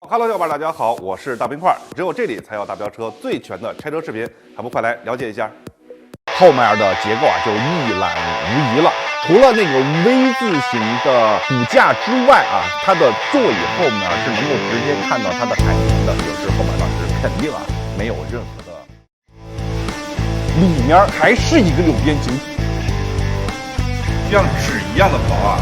Hello， 小伙伴，大家好，我是大冰块。只有这里才有大飙车最全的拆车视频，还不快来了解一下？后面的结构就一览无遗了。除了那个 V 字形的骨架之外它的座椅后面是能够直接看到它的海绵的，就是后面是肯定没有任何的，里面还是一个六边形，像纸一样的薄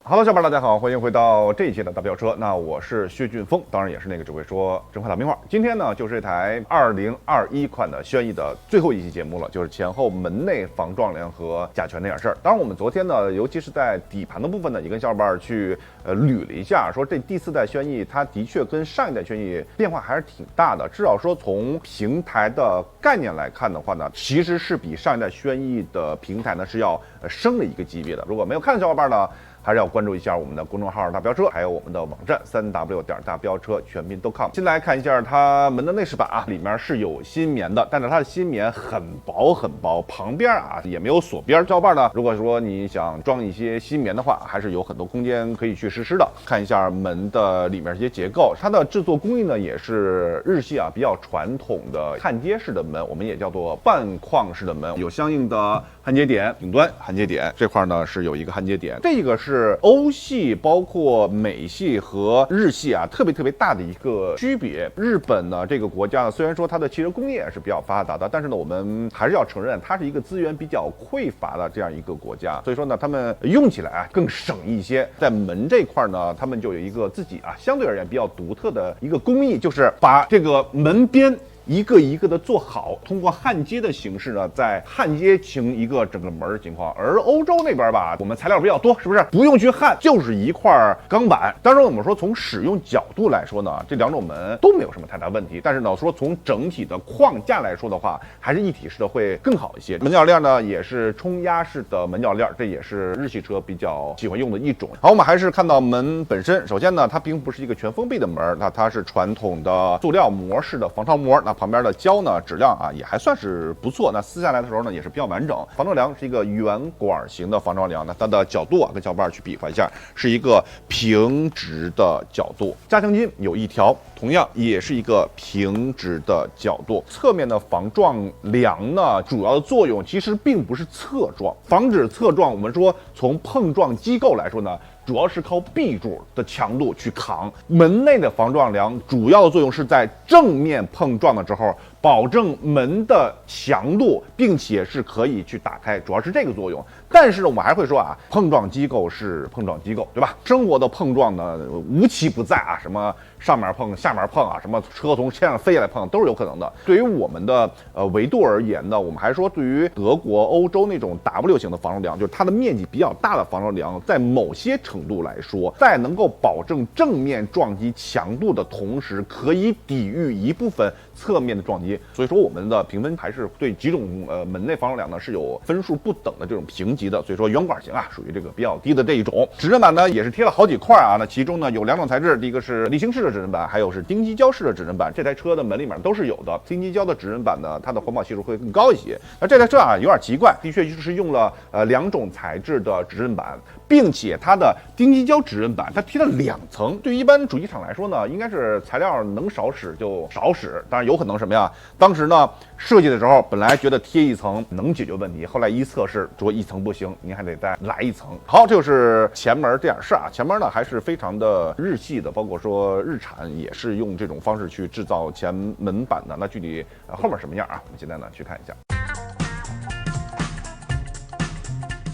Hello， 小伙伴，大家好，欢迎回到这一期的大飙车。那我是薛俊峰，当然也是那个只会说真话大冰块。今天呢，就是这台2021款的轩逸的最后一期节目了，就是前后门内防撞梁和甲醛那点事儿。当然，我们昨天呢，尤其是在底盘的部分呢，也跟小伙伴去捋了一下，说这第4代轩逸它的确跟上一代轩逸变化还是挺大的。至少说从平台的概念来看的话呢，其实是比上一代轩逸的平台呢是要升了一个级别的。如果没有看的小伙伴呢，还是要关注一下我们的公众号大飙车，还有我们的网站3w 大飙车全拼.com。先来看一下它门的内饰板里面是有新棉的，但是它的新棉很薄很薄，旁边也没有锁边。小伙伴呢，如果说你想装一些新棉的话，还是有很多空间可以去实施的。看一下门的里面这些结构，它的制作工艺呢也是日系比较传统的焊接式的门，我们也叫做半框式的门，有相应的焊接点，顶端焊接点这块呢是有一个焊接点，这个是欧系包括美系和日系特别大的一个区别。日本呢这个国家呢，虽然说它的汽车工业是比较发达的，但是呢我们还是要承认它是一个资源比较匮乏的这样一个国家，所以说呢他们用起来更省一些。在门这块呢，他们就有一个自己相对而言比较独特的一个工艺，就是把这个门边一个一个的做好，通过焊接的形式呢，再焊接成一个整个门的情况。而欧洲那边我们材料比较多，是不是不用去焊，就是一块钢板。当然我们说从使用角度来说呢，这两种门都没有什么太大问题，但是呢说从整体的框架来说的话，还是一体式的会更好一些。门铰链呢也是冲压式的门铰链，这也是日系车比较喜欢用的一种。好，我们还是看到门本身，首先呢它并不是一个全封闭的门，那它是传统的塑料膜式的防潮膜，那旁边的胶呢质量也还算是不错，那撕下来的时候呢也是比较完整。防撞梁是一个圆管型的防撞梁，那它的角度跟小伙伴去比划一下，是一个平直的角度。加强筋有一条，同样也是一个平直的角度。侧面的防撞梁呢，主要的作用其实并不是侧撞，防止侧撞。我们说从碰撞机构来说呢，主要是靠 B 柱的强度去扛。门内的防撞梁主要的作用是在正面碰撞的时候保证门的强度，并且是可以去打开，主要是这个作用。但是我们还会说碰撞机构是碰撞机构，对吧？生活的碰撞呢无奇不在什么上面碰下面碰什么车从天上飞下来碰都是有可能的。对于我们的维度而言呢，我们还说对于德国欧洲那种 W 型的防撞梁，就是它的面积比较大的防撞梁，在某些程度来说，在能够保证正面撞击强度的同时，可以抵御一部分侧面的撞击。所以说我们的评分还是对几种门内防撞梁呢是有分数不等的这种评级的。所以说圆管型属于这个比较低的这一种。指针板呢也是贴了好几块那其中呢有2种材质，第一个是沥青式的指针板，还有是丁基胶式的指针板。这台车的门里面都是有的。丁基胶的指针板呢，它的环保系数会更高一些。那这台车有点奇怪，的确就是用了2种材质的指针板，并且它的丁基胶指针板它贴了2层。对于一般主机厂来说呢，应该是材料能少使就少使，当然有可能什么呀？当时呢设计的时候本来觉得贴1层能解决问题，后来一测试说1层不行，您还得再来1层。好，这就是前门这点事前门呢还是非常的日系的，包括说日产也是用这种方式去制造前门板的。那具体后面什么样我们现在呢去看一下。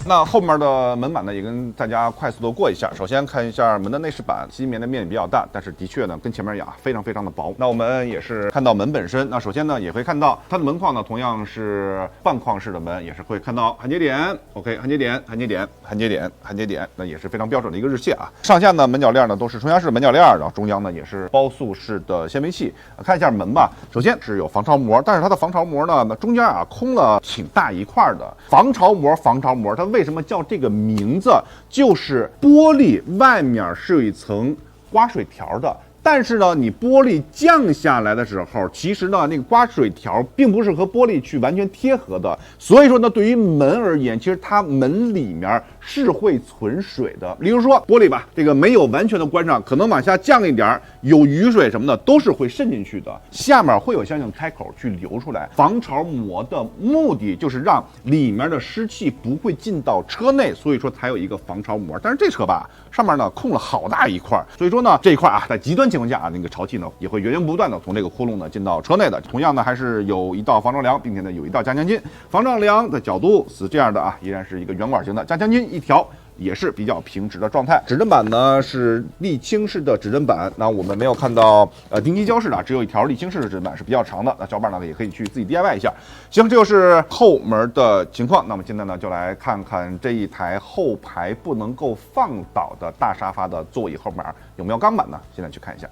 那后面的门板呢，也跟大家快速的过一下。首先看一下门的内饰板，新棉的面积比较大，但是的确呢，跟前面一样非常的薄。那我们也是看到门本身，那首先呢，也会看到它的门框呢，同样是半框式的门，也是会看到焊接点 ，OK， 焊接点，那也是非常标准的一个日系上下呢，门铰链呢都是冲压式门铰链，然后中央呢也是包塑式的纤维系。看一下门吧，首先是有防潮膜，但是它的防潮膜呢，中间空了挺大一块的。防潮膜，它为什么叫这个名字？就是玻璃外面是有一层刮水条的，但是呢，你玻璃降下来的时候，其实呢，那个刮水条并不是和玻璃去完全贴合的，所以说呢，对于门而言，其实它门里面是会存水的。比如说玻璃吧，这个没有完全的关上，可能往下降一点，有雨水什么的都是会渗进去的，下面会有相应开口去流出来。防潮膜的目的就是让里面的湿气不会进到车内，所以说才有一个防潮膜。但是这车吧，上面呢空了好大一块，所以说呢这一块啊，在极端情况下啊，那个潮气呢也会源源不断的从这个窟窿呢进到车内的。同样呢，还是有一道防潮梁，并且呢有一道加强筋。防潮梁的角度是这样的啊，依然是一个圆管形的，加强筋一条。也是比较平直的状态。指针板呢是沥青式的指针板，那我们没有看到丁基胶式的，只有一条沥青式的指针板是比较长的。那小板呢也可以去自己 DIY 一下。行，这就是后门的情况。那么现在呢就来看看这一台后排不能够放倒的大沙发的座椅后面有没有钢板呢？现在去看一下。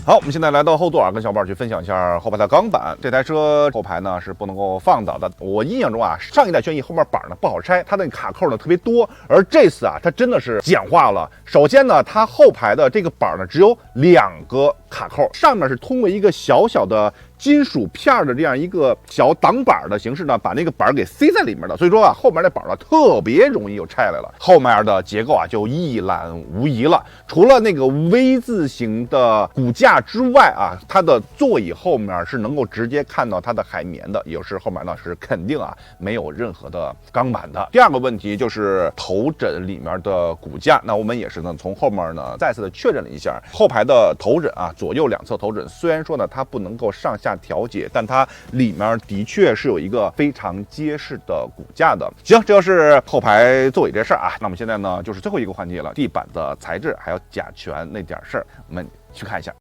好，我们现在来到后座啊，跟小宝去分享一下后排的钢板。这台车后排呢是不能够放倒的。我印象中啊，上一代轩逸后面板呢不好拆，它的卡扣呢特别多，而这次啊，它真的是简化了。首先呢，它后排的这个板呢只有2个卡扣，上面是通过一个小小的金属片的这样一个小挡板的形式呢，把那个板给塞在里面的，所以说啊，后面的板呢特别容易就拆来了。后面的结构啊就一览无遗了，除了那个 V 字形的骨架之外啊，它的座椅后面是能够直接看到它的海绵的，也就是后面呢是肯定啊没有任何的钢板的。第二个问题就是头枕里面的骨架，那我们也是呢从后面呢再次的确认了一下，后排的头枕啊，左右两侧头枕虽然说呢它不能够上下调节，但它里面的确是有一个非常结实的骨架的。行，这就是后排座椅这事儿啊。那么现在呢就是最后一个环节了，地板的材质还有甲醛那点事儿，我们去看一下。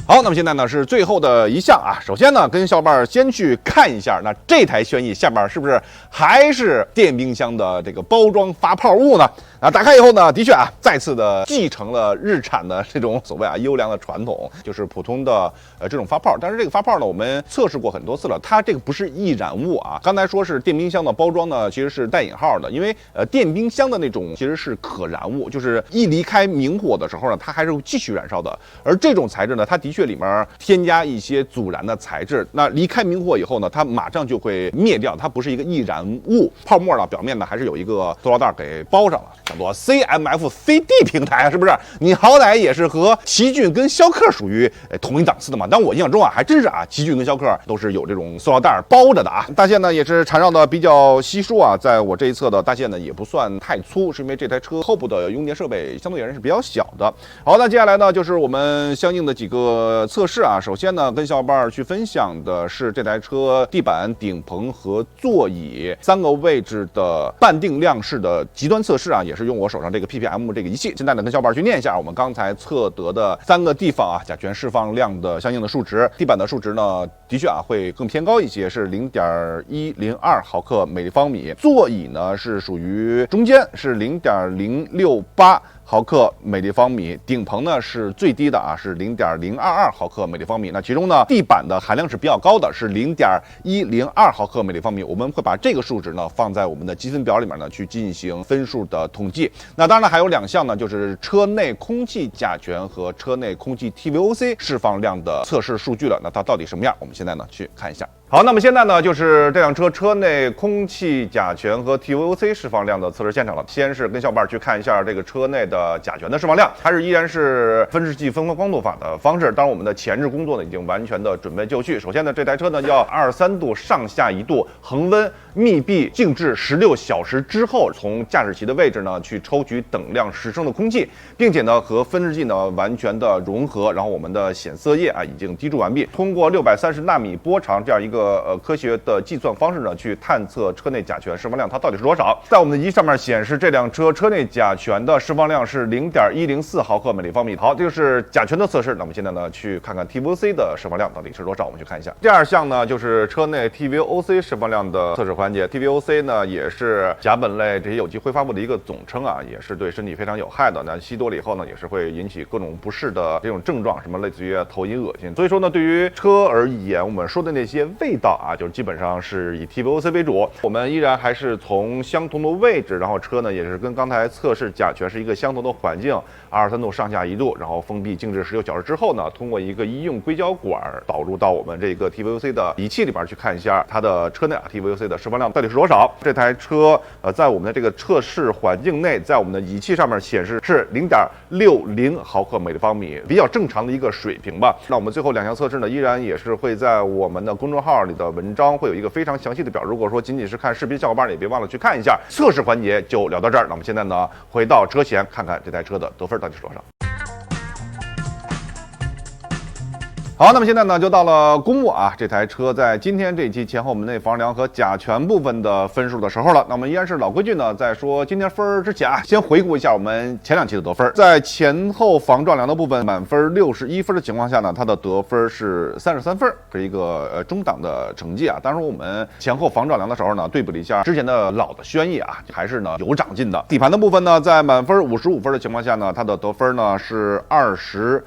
好，那么现在呢是最后的一项啊。首先呢，跟小伙伴先去看一下，那这台轩逸下面是不是还是电冰箱的这个包装发泡物呢？打开以后呢，的确啊，再次的继承了日产的这种所谓啊优良的传统，就是普通的这种发泡。但是这个发泡呢，我们测试过很多次了，它这个不是易燃物啊。刚才说是电冰箱的包装呢，其实是带引号的，因为电冰箱的那种其实是可燃物，就是一离开明火的时候呢，它还是会继续燃烧的。而这种材质呢，它的确里面添加一些阻燃的材质，那离开明火以后呢，它马上就会灭掉，它不是一个易燃物。泡沫呢，表面呢还是有一个塑料袋给包上了。叫做 CMF-CD 平台啊，是不是？你好歹也是和奇骏跟逍客属于同一档次的嘛。但我印象中啊，还真是啊，奇骏跟逍客都是有这种塑料袋包着的啊。大线呢也是缠绕的比较稀疏啊，在我这一侧的大线呢也不算太粗，是因为这台车后部的用电设备相对而言是比较小的。好，那接下来呢就是我们相应的几个测试啊。首先呢，跟小伙伴去分享的是这台车地板、顶棚和座椅3个位置的半定量式的极端测试啊，也是用我手上这个 ppm 这个仪器。现在呢，跟小伙伴去念一下我们刚才测得的3个地方啊，甲醛释放量的相应的数值。地板的数值呢，的确啊会更偏高一些，是0.102毫克每立方米。座椅呢是属于中间，是0.068毫克每立方米，顶棚呢是最低的啊，是0.022毫克每立方米。那其中呢，地板的含量是比较高的，是0.102毫克每立方米。我们会把这个数值呢放在我们的积分表里面呢去进行分数的统计。那当然还有2项呢，就是车内空气甲醛和车内空气 TVOC 释放量的测试数据了。那它到底什么样？我们现在呢去看一下。好，那么现在呢，就是这辆车内空气甲醛和 TVOC 释放量的测试现场了。先是跟小伙伴去看一下这个车内的甲醛的释放量，还是依然是分制剂分光光度法的方式。当然，我们的前置工作呢已经完全的准备就绪。首先呢，这台车呢要23度上下1度恒温密闭静置16小时之后，从驾驶席的位置呢去抽取等量10升的空气，并且呢和分制剂呢完全的融合。然后我们的显色液啊已经滴注完毕，通过630纳米波长这样一个科学的计算方式呢，去探测车内甲醛释放量它到底是多少。在我们的仪器上面显示，这辆车内甲醛的释放量是0.104毫克每立方米。好，这就是甲醛的测试。那么现在呢，去看看 TVOC 的释放量到底是多少，我们去看一下。第2项呢，就是车内 TVOC 释放量的测试环环节。TVOC 呢也是甲苯类这些有机挥发物的一个总称啊，也是对身体非常有害的。那吸多了以后呢，也是会引起各种不适的这种症状，什么类似于头晕、恶心。所以说呢，对于车而言，我们说的那些味道啊，就是基本上是以 TVOC 为主。我们依然还是从相同的位置，然后车呢也是跟刚才测试甲醛是一个相同的环境，23度上下1度，然后封闭静置16小时之后呢，通过一个医用硅胶管导入到我们这个 TVOC 的仪器里边去看一下它的车内TVOC 的释放量到底是多少。这台车在我们的这个测试环境内，在我们的仪器上面显示是0.60毫克每立方米，比较正常的一个水平吧。那我们最后2项测试呢，依然也是会在我们的公众号里的文章会有一个非常详细的表。如果说仅仅是看视频小伙伴，也别忘了去看一下。测试环节就聊到这儿，那我们现在呢回到车前看看这台车的得分到底是多少。好，那么现在呢，就到了公布啊这台车在今天这一期前后门内防梁和甲醛部分的分数的时候了。那我们依然是老规矩呢，在说今天分之前啊，先回顾一下我们前2期的得分。在前后防撞梁的部分，满分61分的情况下呢，它的得分是33分，是一个中档的成绩啊。当然我们前后防撞梁的时候呢，对比了一下之前的老的轩逸啊，还是呢有长进的。底盘的部分呢，在满分55分的情况下呢，它的得分呢是25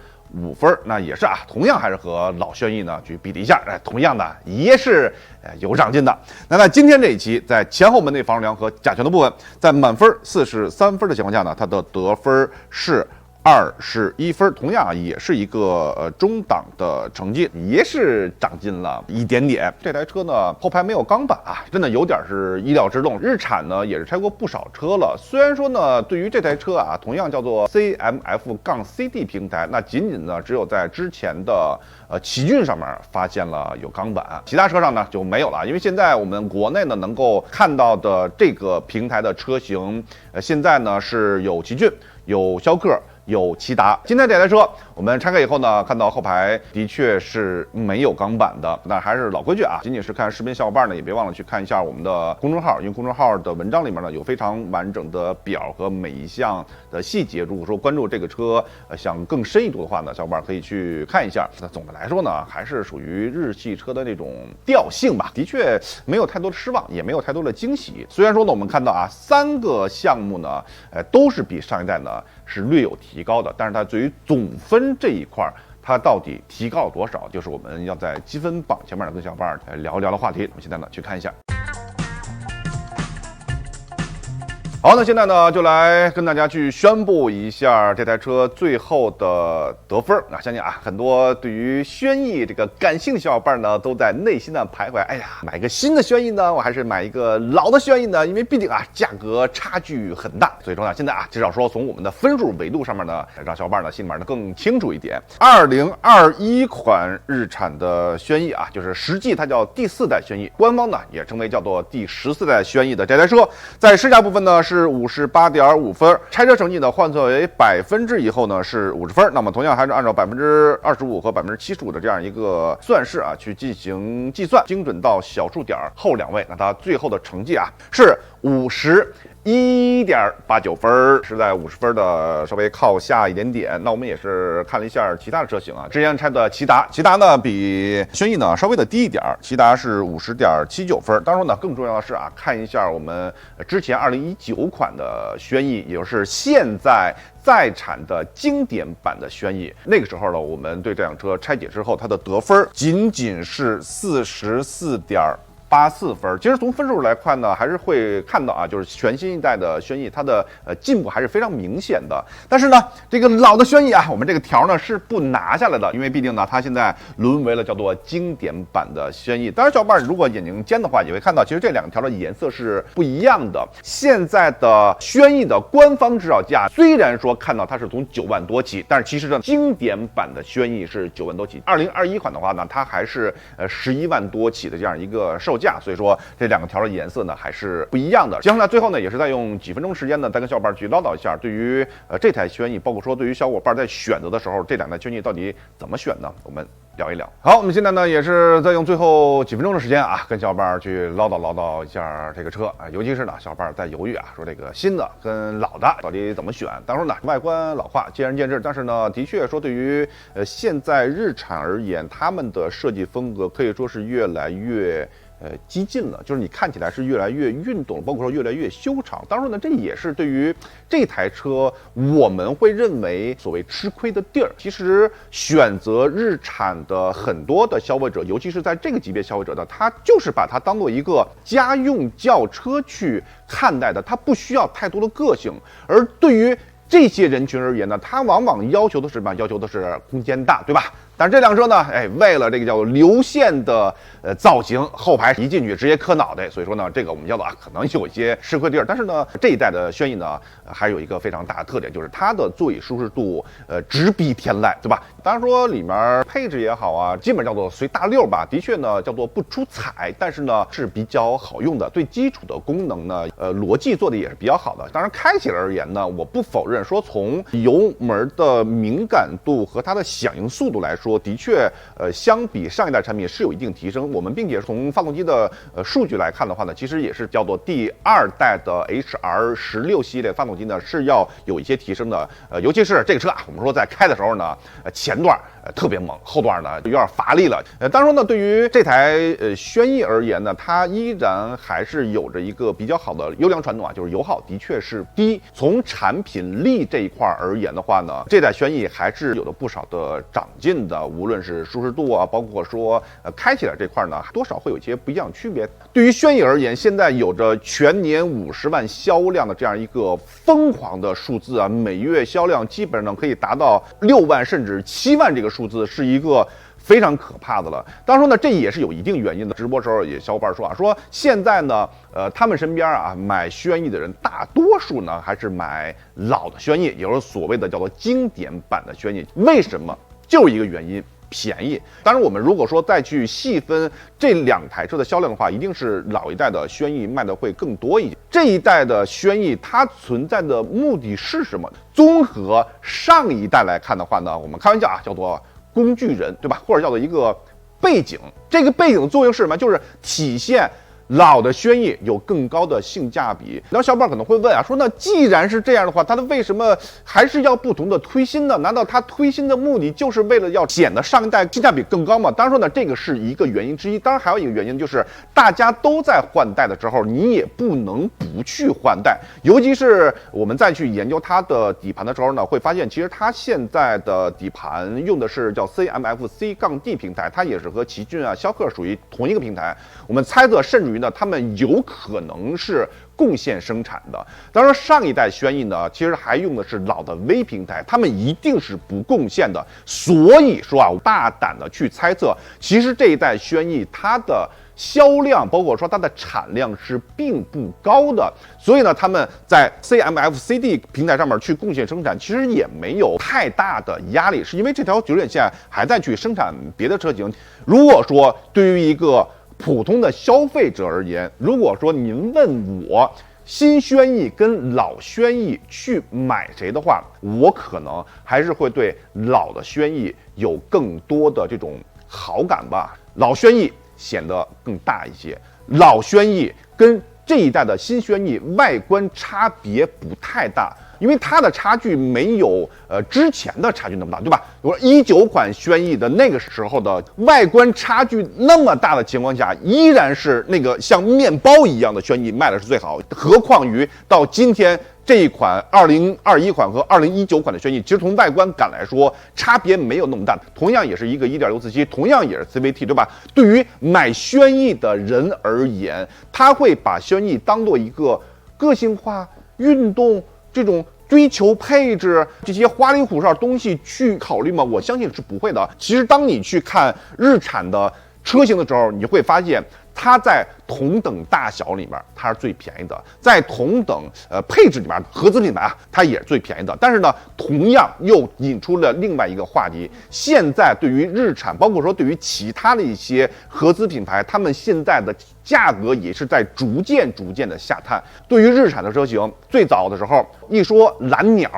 分，那也是啊，同样还是和老轩逸呢去比了一下，同样的也是有长进的。那在今天这一期，在前后门内防梁和甲醛的部分，在满分43分的情况下呢，它的得分是21分，同样也是一个中档的成绩，也是长进了一点点。这台车呢后排没有钢板啊，真的有点是意料之中。日产呢也是拆过不少车了，虽然说呢对于这台车啊，同样叫做 CMF-CD 平台，那仅仅呢只有在之前的奇骏上面发现了有钢板，其他车上呢就没有了。因为现在我们国内呢能够看到的这个平台的车型，现在呢是有奇骏、有逍客、有骐达。今天这台车我们拆开以后呢，看到后排的确是没有钢板的，但还是老规矩啊，仅仅是看视频小伙伴呢，也别忘了去看一下我们的公众号，因为公众号的文章里面呢有非常完整的表和每一项的细节。如果说关注这个车想更深一度的话呢，小伙伴可以去看一下。那总的来说呢，还是属于日系车的那种调性吧，的确没有太多的失望，也没有太多的惊喜。虽然说呢，我们看到啊3个项目呢，都是比上一代呢是略有提高的，但是它对于总分这一块它到底提高了多少，就是我们要在积分榜前面跟小伙伴聊一聊的话题。我们现在呢去看一下。好，那现在呢就来跟大家去宣布一下这台车最后的得分。那相信啊，很多对于轩逸这个感性的小伙伴呢，都在内心的徘徊。哎呀，买个新的轩逸呢，我还是买一个老的轩逸呢？因为毕竟啊，价格差距很大。所以说呢，现在啊，至少说从我们的分数维度上面呢，让小伙伴呢心里面呢更清楚一点。2021款日产的轩逸啊，就是实际它叫第4代轩逸，官方呢也称为叫做第14代轩逸的这台车，在试驾部分呢是58.5分，拆车成绩呢换算为100%以后呢是50分。那么同样还是按照25%和75%的这样一个算式啊去进行计算，精准到小数点后2位，那它最后的成绩啊是51.89分，是在50分的稍微靠下一点点。那我们也是看了一下其他的车型啊，之前拆的骐达呢比轩逸呢稍微的低一点，骐达是50.79分。当然呢，更重要的是啊，看一下我们之前2019款的轩逸，也就是现在在产的经典版的轩逸，那个时候呢，我们对这辆车拆解之后，它的得分仅仅是44.84分。其实从分数来看呢，还是会看到啊，就是全新一代的轩逸，它的进步还是非常明显的。但是呢，这个老的轩逸啊，我们这个条呢是不拿下来的，因为毕竟呢，它现在沦为了叫做经典版的轩逸。当然，小伙伴如果眼睛尖的话，也会看到，其实这2条的颜色是不一样的。现在的轩逸的官方指导价虽然说看到它是从9万多起，但是其实呢，经典版的轩逸是9万多起。2021款的话呢，它还是11万多起的这样一个售价。所以说这2个条的颜色呢还是不一样的。接下来最后呢，也是再用几分钟时间呢，再跟小伙伴去唠叨一下，对于这台轩逸，包括说对于小伙伴在选择的时候，这2台轩逸到底怎么选呢？我们聊一聊。好，我们现在呢也是再用最后几分钟的时间啊，跟小伙伴去唠叨一下这个车啊，尤其是呢小伙伴在犹豫啊，说这个新的跟老的到底怎么选。当然呢，外观老化见仁见智，但是呢，的确说对于现在日产而言，他们的设计风格可以说是越来越激进了，就是你看起来是越来越运动，包括说越来越修长。当然呢，这也是对于这台车我们会认为所谓吃亏的地儿。其实选择日产的很多的消费者，尤其是在这个级别消费者的，他就是把它当做一个家用轿车去看待的，它不需要太多的个性。而对于这些人群而言呢，他往往要求的是什么？要求的是空间大，对吧？但是这辆车呢，为了这个叫做流线的造型，后排一进去直接磕脑袋，所以说呢，这个我们叫做可能有一些吃亏地儿。但是呢，这一代的轩逸呢，还有一个非常大的特点，就是它的座椅舒适度直逼天籁，对吧？当然说里面配置也好啊，基本叫做随大溜吧，的确呢叫做不出彩，但是呢是比较好用的。对基础的功能呢，逻辑做的也是比较好的。当然开起来而言呢，我不否认说从油门的敏感度和它的响应速度来说，的确相比上一代产品是有一定提升。我们并且从发动机的数据来看的话呢，其实也是叫做第2代的 HR16系列发动机呢是要有一些提升的。尤其是这个车啊，我们说在开的时候呢，前段特别猛，后段呢有点乏力了。当然说呢，对于这台轩逸而言呢，它依然还是有着一个比较好的优良传统啊，就是油耗的确是低。从产品力这一块而言的话呢，这代轩逸还是有了不少的长进的，无论是舒适度啊，包括说开起来这块呢，多少会有一些不一样区别。对于轩逸而言，现在有着全年50万销量的这样一个疯狂的数字啊，每月销量基本上可以达到6万甚至7万，这个数字是一个非常可怕的了。当然说呢，这也是有一定原因的。直播时候也小伙伴说啊，说现在呢，他们身边啊买轩逸的人，大多数呢还是买老的轩逸，也就是所谓的叫做经典版的轩逸。为什么？就一个原因。便宜。当然，我们如果说再去细分这2台车的销量的话，一定是老一代的轩逸卖的会更多一些。这一代的轩逸它存在的目的是什么？综合上一代来看的话呢，我们开玩笑啊，叫做工具人，对吧？或者叫做一个背景。这个背景的作用是什么？就是体现老的轩逸有更高的性价比。然后小伙伴可能会问啊，说那既然是这样的话，它的为什么还是要不同的推新呢？难道它推新的目的就是为了要显得上一代性价比更高吗？当然说呢，这个是一个原因之一。当然还有一个原因就是大家都在换代的时候，你也不能不去换代。尤其是我们再去研究它的底盘的时候呢，会发现其实它现在的底盘用的是叫 CMF-C-D 平台，它也是和奇骏啊、逍客属于同一个平台。我们猜测甚至于呢，他们有可能是共线生产的。当然，上一代轩逸呢，其实还用的是老的 V 平台，他们一定是不共线的。所以说啊，大胆的去猜测，其实这一代轩逸它的销量，包括说它的产量是并不高的。所以呢，他们在 CMF-CD 平台上面去共线生产，其实也没有太大的压力，是因为这条节点线还在去生产别的车型。如果说对于一个普通的消费者而言，如果说您问我新轩逸跟老轩逸去买谁的话，我可能还是会对老的轩逸有更多的这种好感吧。老轩逸显得更大一些，老轩逸跟这一代的新轩逸外观差别不太大，因为它的差距没有之前的差距那么大，对吧？如果19款轩逸的那个时候的外观差距那么大的情况下，依然是那个像面包一样的轩逸卖的是最好，何况于到今天这一款2021款和2019款的轩逸，其实从外观感来说差别没有那么大，同样也是一个1.6自吸，同样也是 CVT， 对吧？对于买轩逸的人而言，他会把轩逸当做一个个性化运动这种追求配置这些花里胡哨东西去考虑吗？我相信是不会的。其实当你去看日产的车型的时候，你会发现它在同等大小里面它是最便宜的，在同等配置里面合资品牌啊，它也是最便宜的。但是呢，同样又引出了另外一个话题，现在对于日产，包括说对于其他的一些合资品牌，他们现在的价格也是在逐渐的下探。对于日产的车型，最早的时候一说蓝鸟，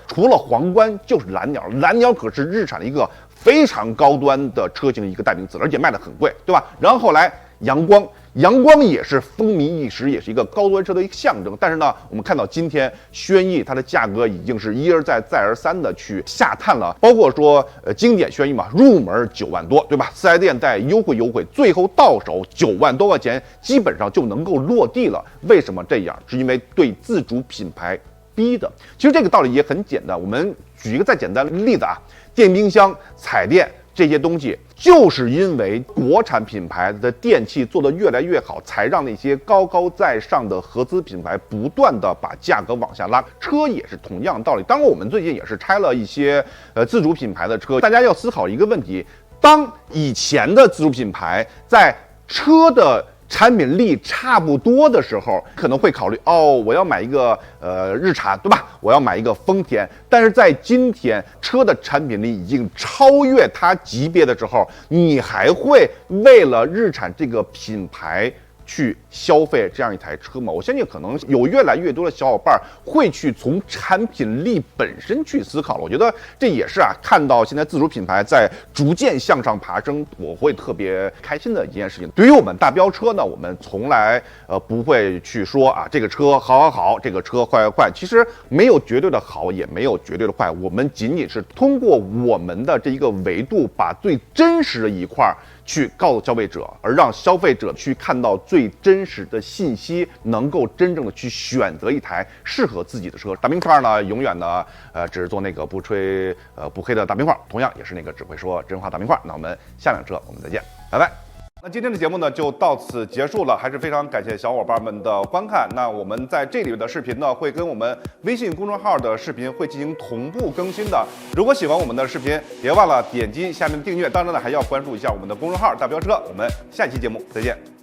除了皇冠就是蓝鸟，蓝鸟可是日产的一个非常高端的车型一个代名词，而且卖得很贵，对吧？然后后来阳光，阳光也是风靡一时，也是一个高端车的一个象征。但是呢，我们看到今天轩逸它的价格已经是一而再再而三的去下探了，包括说经典轩逸嘛，入门9万多，对吧？4S店再优惠，最后到手9万多块钱，基本上就能够落地了。为什么这样？是因为对自主品牌逼的。其实这个道理也很简单，我们举一个再简单的例子啊，电冰箱、彩电这些东西，就是因为国产品牌的电器做得越来越好，才让那些高高在上的合资品牌不断的把价格往下拉。车也是同样道理。当然，我们最近也是拆了一些自主品牌的车，大家要思考一个问题：当以前的自主品牌在车的产品力差不多的时候，可能会考虑我要买一个日产，对吧？我要买一个丰田。但是在今天，车的产品力已经超越它级别的时候，你还会为了日产这个品牌去消费这样一台车吗？我相信可能有越来越多的小伙伴会去从产品力本身去思考了。我觉得这也是看到现在自主品牌在逐渐向上爬升，我会特别开心的一件事情。对于我们大标车呢，我们从来不会去说这个车好，这个车坏。其实没有绝对的好，也没有绝对的坏，我们仅仅是通过我们的这一个维度，把最真实的一块去告诉消费者，而让消费者去看到最真实的信息，能够真正的去选择一台适合自己的车。大冰块呢，永远呢，只是做那个不吹不黑的大冰块，同样也是那个只会说真话大冰块。那我们下辆车我们再见，拜拜。那今天的节目呢就到此结束了，还是非常感谢小伙伴们的观看。那我们在这里的视频呢，会跟我们微信公众号的视频会进行同步更新的。如果喜欢我们的视频，别忘了点击下面订阅，当然呢还要关注一下我们的公众号大飙车。我们下期节目再见。